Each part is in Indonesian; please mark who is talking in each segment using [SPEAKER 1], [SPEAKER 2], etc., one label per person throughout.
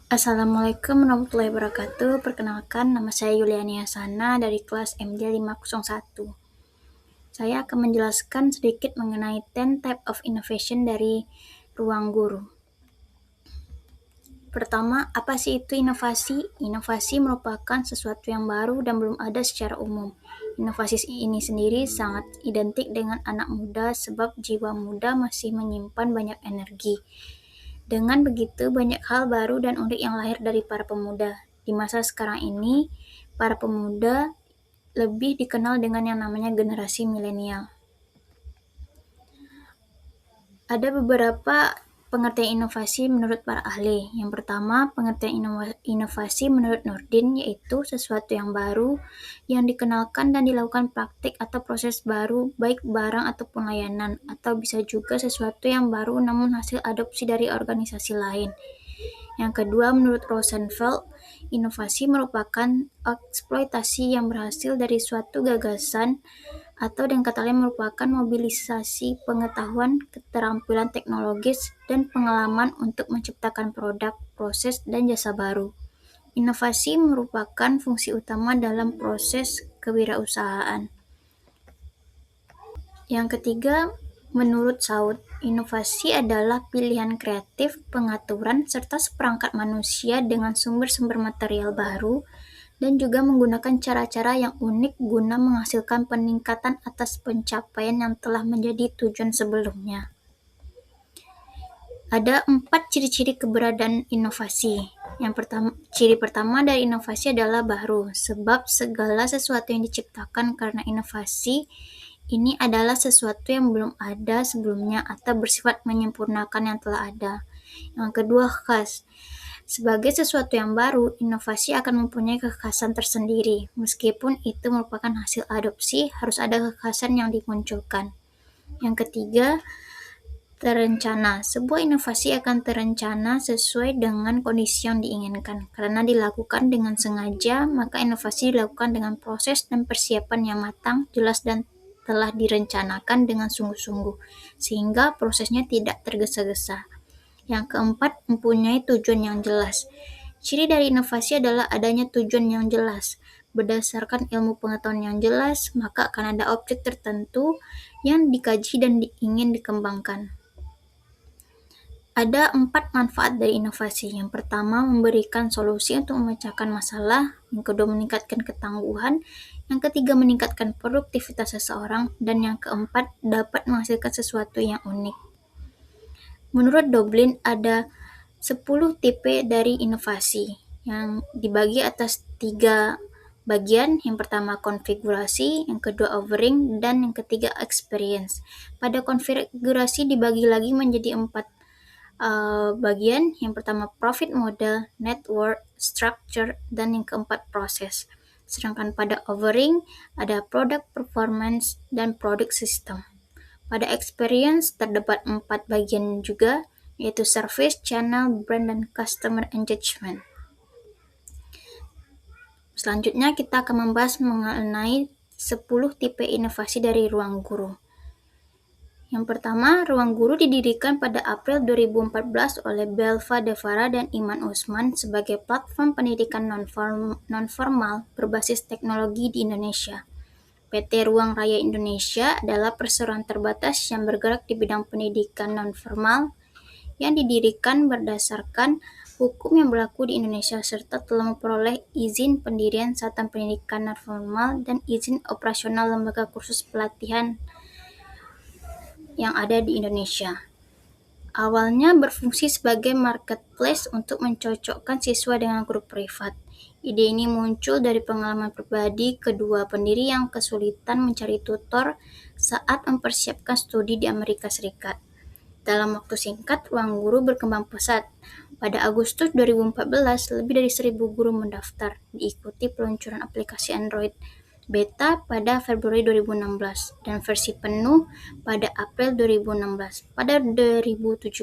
[SPEAKER 1] Assalamualaikum warahmatullahi wabarakatuh. Perkenalkan, nama saya Yuliani Hasana dari kelas MJ 501. Saya akan menjelaskan sedikit mengenai 10 type of innovation dari ruang guru. Pertama, apa sih itu inovasi? Inovasi merupakan sesuatu yang baru dan belum ada secara umum. Inovasi ini sendiri sangat identik dengan anak muda sebab jiwa muda masih menyimpan banyak energi. Dengan begitu, banyak hal baru dan unik yang lahir dari para pemuda. Di masa sekarang ini, para pemuda lebih dikenal dengan yang namanya generasi milenial. Ada beberapa pengertian inovasi menurut para ahli. Yang pertama, pengertian inovasi menurut Nordin yaitu sesuatu yang baru yang dikenalkan dan dilakukan praktik atau proses baru baik barang ataupun layanan, atau bisa juga sesuatu yang baru namun hasil adopsi dari organisasi lain. Yang kedua, menurut Rosenfeld, inovasi merupakan eksploitasi yang berhasil dari suatu gagasan atau dengan kata lain merupakan mobilisasi pengetahuan, keterampilan teknologis, dan pengalaman untuk menciptakan produk, proses, dan jasa baru. Inovasi merupakan fungsi utama dalam proses kewirausahaan. Yang ketiga, menurut Saud, inovasi adalah pilihan kreatif, pengaturan, serta seperangkat manusia dengan sumber-sumber material baru dan juga menggunakan cara-cara yang unik guna menghasilkan peningkatan atas pencapaian yang telah menjadi tujuan sebelumnya. Ada 4 ciri-ciri keberadaan inovasi. Ciri pertama dari inovasi adalah baru, sebab segala sesuatu yang diciptakan karena inovasi ini adalah sesuatu yang belum ada sebelumnya atau bersifat menyempurnakan yang telah ada. Yang kedua, khas. Sebagai sesuatu yang baru, inovasi akan mempunyai kekhasan tersendiri. Meskipun itu merupakan hasil adopsi, harus ada kekhasan yang dimunculkan. Yang ketiga, terencana. Sebuah inovasi akan terencana sesuai dengan kondisi yang diinginkan. Karena dilakukan dengan sengaja, maka inovasi dilakukan dengan proses dan persiapan yang matang, jelas, dan telah direncanakan dengan sungguh-sungguh, sehingga prosesnya tidak tergesa-gesa. Yang keempat, mempunyai tujuan yang jelas. Ciri dari inovasi adalah adanya tujuan yang jelas. Berdasarkan ilmu pengetahuan yang jelas, maka akan ada objek tertentu yang dikaji dan ingin dikembangkan. Ada 4 manfaat dari inovasi. Yang pertama, memberikan solusi untuk memecahkan masalah. Yang kedua, meningkatkan ketangguhan. Yang ketiga, meningkatkan produktivitas seseorang. Dan yang keempat, dapat menghasilkan sesuatu yang unik. Menurut Doblin, ada 10 tipe dari inovasi yang dibagi atas 3 bagian. Yang pertama konfigurasi, yang kedua offering, dan yang ketiga experience. Pada konfigurasi dibagi lagi menjadi 4 bagian. Yang pertama profit model, network, structure, dan yang keempat proses. Sedangkan pada offering ada product performance dan product system. Pada experience terdapat 4 bagian juga, yaitu service, channel, brand, dan customer engagement. Selanjutnya kita akan membahas mengenai 10 tipe inovasi dari ruang guru. Yang pertama, ruang guru didirikan pada April 2014 oleh Belva Devara dan Iman Usman sebagai platform pendidikan non-formal berbasis teknologi di Indonesia. PT Ruang Raya Indonesia adalah perseroan terbatas yang bergerak di bidang pendidikan non-formal yang didirikan berdasarkan hukum yang berlaku di Indonesia serta telah memperoleh izin pendirian Satuan Pendidikan Non-Formal dan izin operasional lembaga kursus pelatihan yang ada di Indonesia. Awalnya berfungsi sebagai marketplace untuk mencocokkan siswa dengan guru privat. Ide ini muncul dari pengalaman pribadi kedua pendiri yang kesulitan mencari tutor saat mempersiapkan studi di Amerika Serikat. Dalam waktu singkat, ruang guru berkembang pesat. Pada Agustus 2014, lebih dari 1.000 guru mendaftar, diikuti peluncuran aplikasi Android beta pada Februari 2016 dan versi penuh pada April 2016. Pada 2017,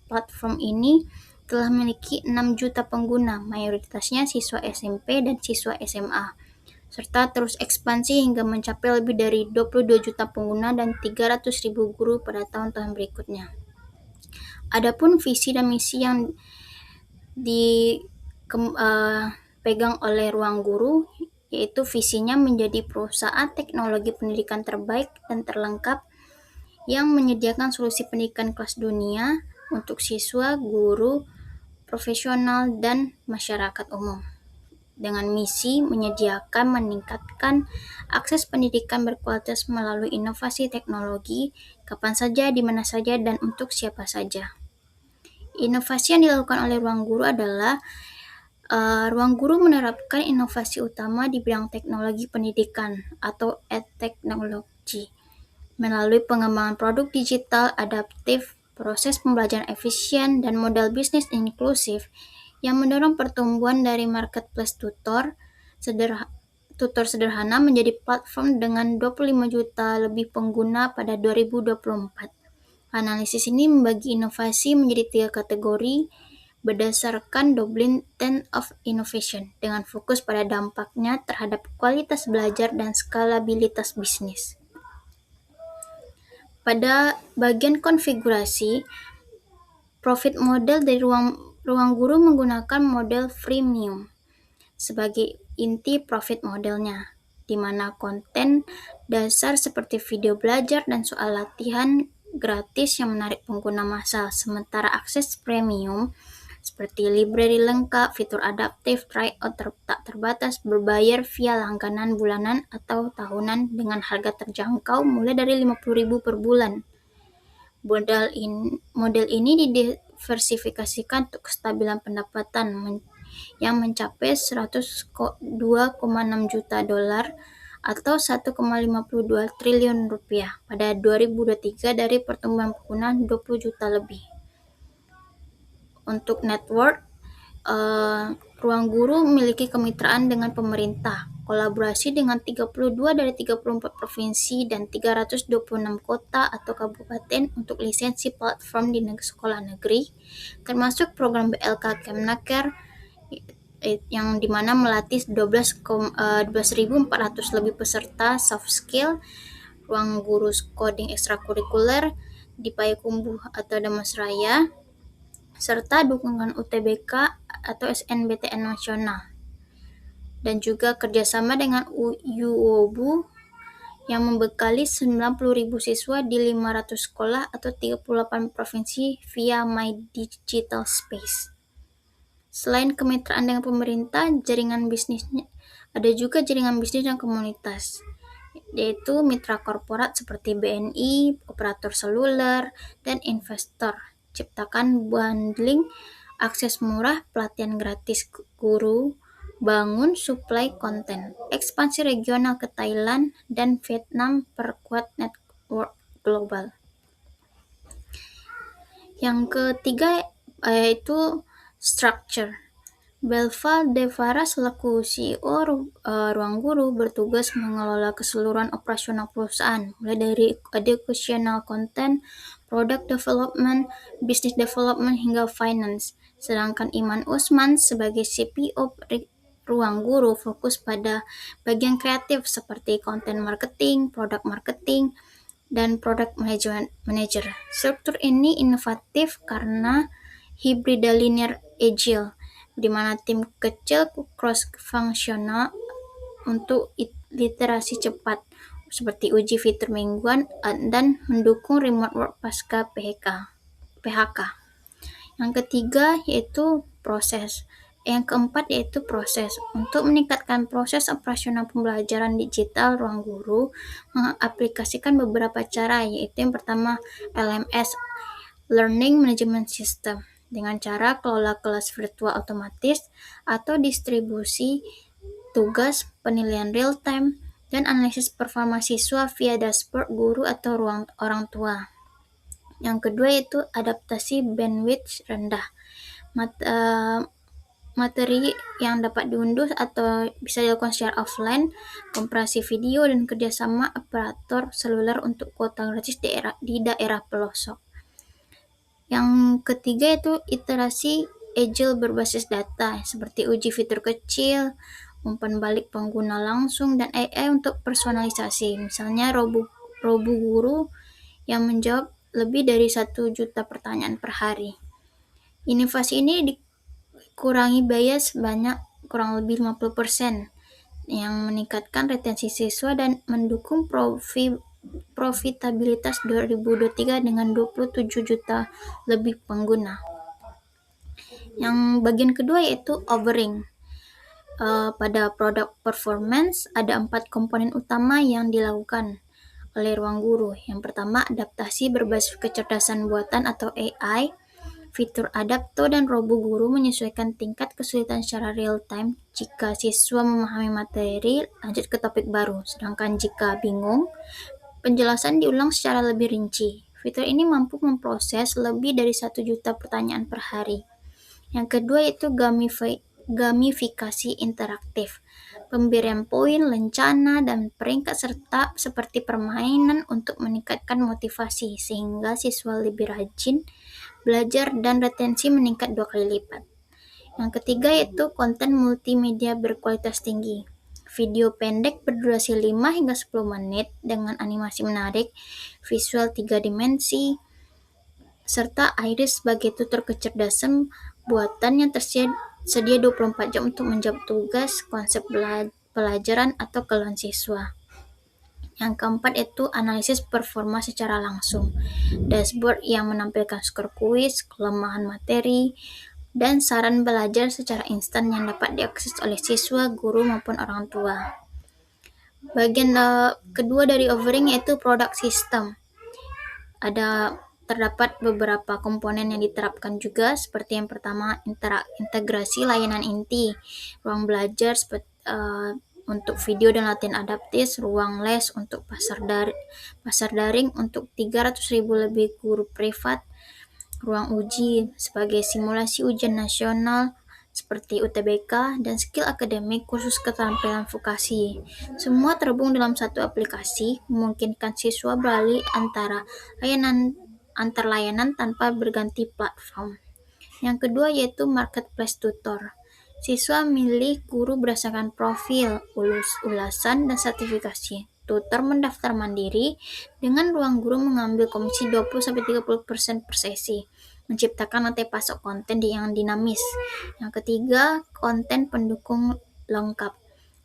[SPEAKER 1] platform ini telah memiliki 6 juta pengguna, mayoritasnya siswa SMP dan siswa SMA, serta terus ekspansi hingga mencapai lebih dari 22 juta pengguna dan 300.000 guru pada tahun-tahun berikutnya. Adapun visi dan misi yang dipegang oleh Ruang Guru, yaitu visinya menjadi perusahaan teknologi pendidikan terbaik dan terlengkap yang menyediakan solusi pendidikan kelas dunia untuk siswa, guru, profesional, dan masyarakat umum. Dengan misi meningkatkan akses pendidikan berkualitas melalui inovasi teknologi, kapan saja, di mana saja, dan untuk siapa saja. Inovasi yang dilakukan oleh Ruang Guru adalah Ruang Guru menerapkan inovasi utama di bidang teknologi pendidikan atau edtechnology melalui pengembangan produk digital adaptif, proses pembelajaran efisien, dan model bisnis inklusif yang mendorong pertumbuhan dari marketplace tutor sederhana menjadi platform dengan 25 juta lebih pengguna pada 2024. Analisis ini membagi inovasi menjadi 3 kategori berdasarkan Dublin 10 of Innovation dengan fokus pada dampaknya terhadap kualitas belajar dan skalabilitas bisnis. Pada bagian konfigurasi, profit model dari ruang guru menggunakan model freemium sebagai inti profit modelnya, di mana konten dasar seperti video belajar dan soal latihan gratis yang menarik pengguna massal, sementara akses premium seperti library lengkap, fitur adaptif, tryout tak terbatas, berbayar via langganan bulanan atau tahunan dengan harga terjangkau mulai dari 50.000 per bulan. Model ini didiversifikasikan untuk kestabilan pendapatan yang mencapai 102,6 juta dolar atau 1,52 triliun rupiah pada 2023 dari pertumbuhan pengguna 20 juta lebih. Untuk network, Ruang Guru memiliki kemitraan dengan pemerintah, kolaborasi dengan 32 dari 34 provinsi dan 326 kota atau kabupaten untuk lisensi platform di sekolah negeri, termasuk program BLK Kemnaker yang dimana melatih 12.400 lebih peserta soft skill, Ruang Guru coding ekstrakurikuler di Payakumbuh atau Damastraya, serta dukungan UTBK atau SNBTN nasional, dan juga kerjasama dengan UOBU yang membekali 90.000 siswa di 500 sekolah atau 38 provinsi via My Digital Space. Selain kemitraan dengan pemerintah, jaringan bisnisnya ada juga jaringan bisnis dan komunitas, yaitu mitra korporat seperti BNI, operator seluler, dan investor. Ciptakan bundling, akses murah, pelatihan gratis guru, bangun suplai konten, ekspansi regional ke Thailand dan Vietnam, perkuat network global. Yang ketiga yaitu structure. Belva Devara selaku CEO Ruang Guru bertugas mengelola keseluruhan operasional perusahaan, mulai dari educational content, product development, business development, hingga finance. Sedangkan Iman Usman sebagai CPO Ruang Guru fokus pada bagian kreatif seperti content marketing, product marketing, dan product manager. Struktur ini inovatif karena hibrida linear agile, di mana tim kecil cross-functional untuk iterasi cepat, seperti uji fitur mingguan dan mendukung remote work pasca PHK. Yang ketiga yaitu proses. Yang keempat yaitu proses. Untuk meningkatkan proses operasional pembelajaran digital, Ruang Guru mengaplikasikan beberapa cara, yaitu yang pertama LMS, Learning Management System, dengan cara kelola kelas virtual otomatis atau distribusi tugas, penilaian real-time, dan analisis performa siswa via dashboard guru atau orang tua. Yang kedua yaitu adaptasi bandwidth rendah. Materi yang dapat diunduh atau bisa dilakukan secara offline, kompresi video, dan kerjasama operator seluler untuk kuota gratis di daerah pelosok. Yang ketiga yaitu iterasi agile berbasis data, seperti uji fitur kecil, umpan balik pengguna langsung, dan AI untuk personalisasi. Misalnya Robu Guru yang menjawab lebih dari 1 juta pertanyaan per hari. Inovasi ini kurangi biaya sebanyak kurang lebih 50%, yang meningkatkan retensi siswa dan mendukung profitabilitas 2023 dengan 27 juta lebih pengguna. Yang bagian kedua yaitu offering. Pada produk performance ada 4 komponen utama yang dilakukan oleh ruang guru. Yang pertama, adaptasi berbasis kecerdasan buatan atau AI. Fitur Adapto dan Robo Guru menyesuaikan tingkat kesulitan secara real time. Jika siswa memahami materi, lanjut ke topik baru. Sedangkan jika bingung, penjelasan diulang secara lebih rinci. Fitur ini mampu memproses lebih dari 1 juta pertanyaan per hari. Yang kedua yaitu gamifikasi interaktif. Pemberian poin, lencana, dan peringkat serta seperti permainan untuk meningkatkan motivasi sehingga siswa lebih rajin belajar dan retensi meningkat 2 kali lipat. Yang ketiga yaitu konten multimedia berkualitas tinggi. Video pendek berdurasi 5 hingga 10 menit dengan animasi menarik, visual 3 dimensi, serta iris sebagai tutor kecerdasan buatan yang tersedia 24 jam untuk menjawab tugas, konsep pelajaran, atau keluhan siswa. Yang keempat itu analisis performa secara langsung. Dashboard yang menampilkan skor kuis, kelemahan materi, dan saran belajar secara instan yang dapat diakses oleh siswa, guru, maupun orang tua. Bagian kedua dari offering yaitu product system. Terdapat beberapa komponen yang diterapkan juga, seperti yang pertama integrasi layanan inti, ruang belajar untuk video dan latihan adaptif, ruang les untuk pasar daring untuk 300.000 lebih guru privat, ruang uji sebagai simulasi ujian nasional seperti UTBK, dan skill akademik khusus keterampilan vokasi. Semua terhubung dalam satu aplikasi, memungkinkan siswa beralih antar layanan tanpa berganti platform. Yang kedua yaitu marketplace tutor. Siswa milih guru berdasarkan profil, ulasan, dan sertifikasi. Tutor mendaftar mandiri dengan ruang guru mengambil komisi 20-30% per sesi, menciptakan rantai pasok konten yang dinamis. Yang ketiga, konten pendukung lengkap.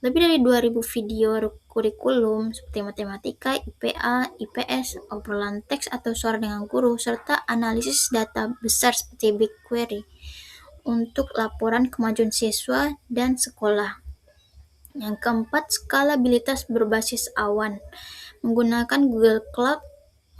[SPEAKER 1] Lebih dari 2.000 video kurikulum seperti matematika, IPA, IPS, obrolan teks atau suara dengan guru, serta analisis data besar seperti BigQuery untuk laporan kemajuan siswa dan sekolah. Yang keempat, skalabilitas berbasis awan. Menggunakan Google Cloud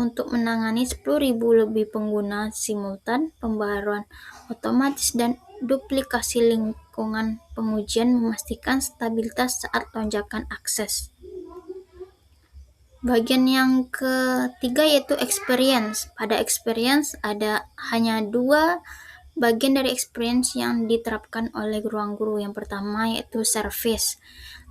[SPEAKER 1] untuk menangani 10.000 lebih pengguna simultan, pembaruan otomatis, dan duplikasi lingkungan pengujian memastikan stabilitas saat lonjakan akses. Bagian yang ketiga yaitu experience. Pada experience ada hanya 2 bagian dari experience yang diterapkan oleh ruang guru. Yang pertama yaitu service.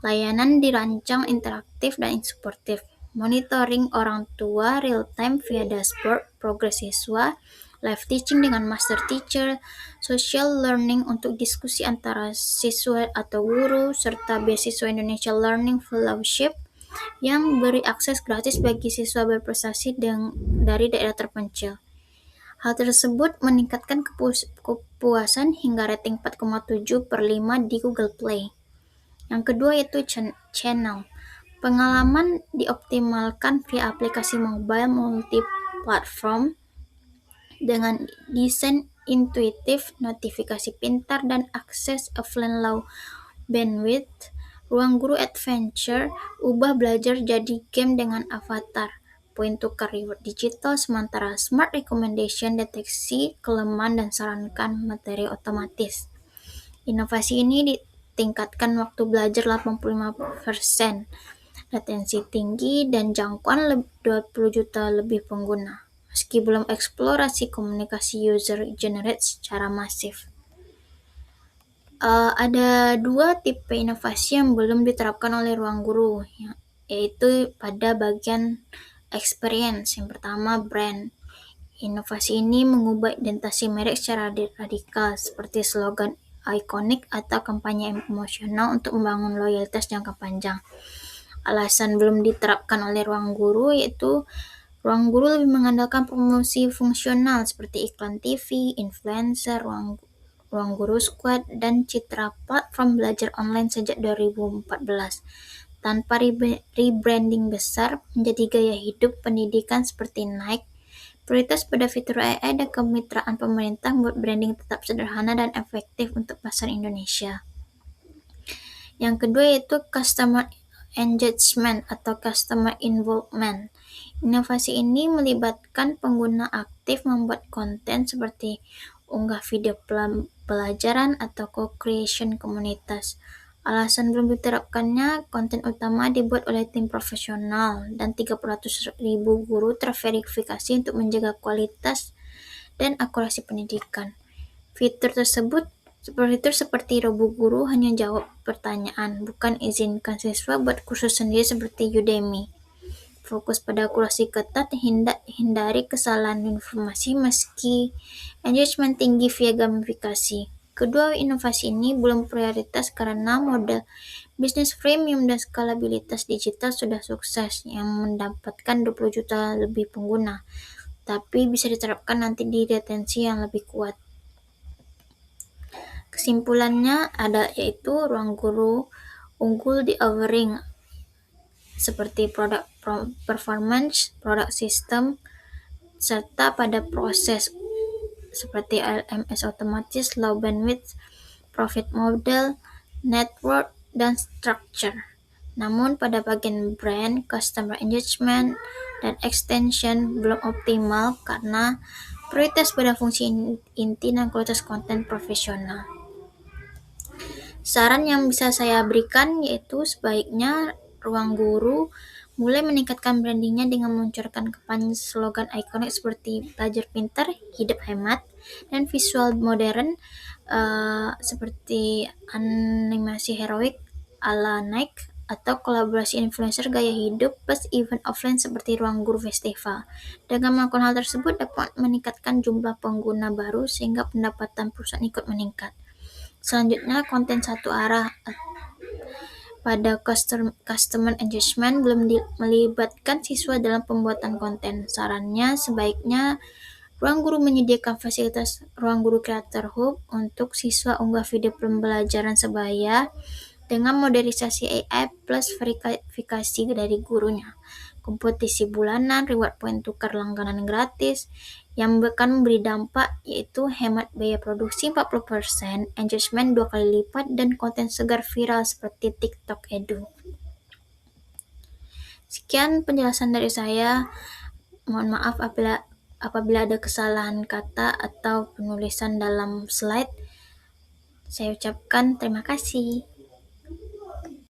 [SPEAKER 1] Layanan dirancang interaktif dan suportif. Monitoring orang tua real time via dashboard, progres siswa, live teaching dengan master teacher, social learning untuk diskusi antara siswa atau guru, serta beasiswa Indonesia Learning Fellowship yang beri akses gratis bagi siswa berprestasi dari daerah terpencil. Hal tersebut meningkatkan kepuasan hingga rating 4,7/5 di Google Play. Yang kedua yaitu channel. Pengalaman dioptimalkan via aplikasi mobile multi-platform dengan desain intuitif, notifikasi pintar, dan akses offline low bandwidth. Ruang guru adventure, ubah belajar jadi game dengan avatar. Poin tukar reward digital, sementara smart recommendation, deteksi kelemahan dan sarankan materi otomatis. Inovasi ini ditingkatkan waktu belajar 85%, retensi tinggi, dan jangkauan 20 juta lebih pengguna, meski belum eksplorasi komunikasi user generate secara masif. Ada 2 tipe inovasi yang belum diterapkan oleh ruang guru, yaitu pada bagian experience. Yang pertama, brand. Inovasi ini mengubah identitas merek secara radikal, seperti slogan ikonik atau kampanye emosional untuk membangun loyalitas jangka panjang. Alasan belum diterapkan oleh ruang guru yaitu ruang guru lebih mengandalkan promosi fungsional seperti iklan TV, influencer, Ruang Guru Squad, dan citra platform belajar online sejak 2014. Tanpa rebranding besar menjadi gaya hidup pendidikan seperti Nike, prioritas pada fitur AI dan kemitraan pemerintah membuat branding tetap sederhana dan efektif untuk pasar Indonesia. Yang kedua yaitu customer engagement atau customer involvement. Inovasi ini melibatkan pengguna aktif membuat konten seperti unggah video pelajaran atau co-creation komunitas. Alasan belum diterapkannya, konten utama dibuat oleh tim profesional dan 300.000 guru terverifikasi untuk menjaga kualitas dan akurasi pendidikan. Fitur seperti Robo Guru hanya jawab pertanyaan, bukan izinkan siswa buat kursus sendiri seperti Udemy. Fokus pada akurasi ketat, hindari kesalahan informasi meski engagement tinggi via gamifikasi. Kedua inovasi ini belum prioritas karena model bisnis freemium dan skalabilitas digital sudah sukses yang mendapatkan 20 juta lebih pengguna, tapi bisa diterapkan nanti di retensi yang lebih kuat. Kesimpulannya yaitu ruang guru unggul di offering seperti produk performance, produk sistem, serta pada proses seperti LMS otomatis, low bandwidth, profit model, network, dan structure. Namun pada bagian brand, customer engagement, dan extension belum optimal karena prioritas pada fungsi inti dan kualitas konten profesional. Saran yang bisa saya berikan yaitu sebaiknya Ruang Guru mulai meningkatkan brandingnya dengan meluncurkan kampanye slogan ikonik seperti belajar pintar, hidup hemat, dan visual modern seperti animasi heroik ala Nike atau kolaborasi influencer gaya hidup plus event offline seperti Ruang Guru Festival. Dengan melakukan hal tersebut dapat meningkatkan jumlah pengguna baru sehingga pendapatan perusahaan ikut meningkat. Selanjutnya, konten satu arah pada customer engagement belum melibatkan siswa dalam pembuatan konten. Sarannya sebaiknya Ruang Guru menyediakan fasilitas Ruang Guru Creator Hub untuk siswa unggah video pembelajaran sebaya dengan modernisasi AI plus verifikasi dari gurunya. Kompetisi bulanan, reward point tukar langganan gratis, yang akan memberi dampak yaitu hemat biaya produksi 40%, engagement 2 kali lipat, dan konten segar viral seperti TikTok Edu. Sekian penjelasan dari saya. Mohon maaf apabila ada kesalahan kata atau penulisan dalam slide. Saya ucapkan terima kasih.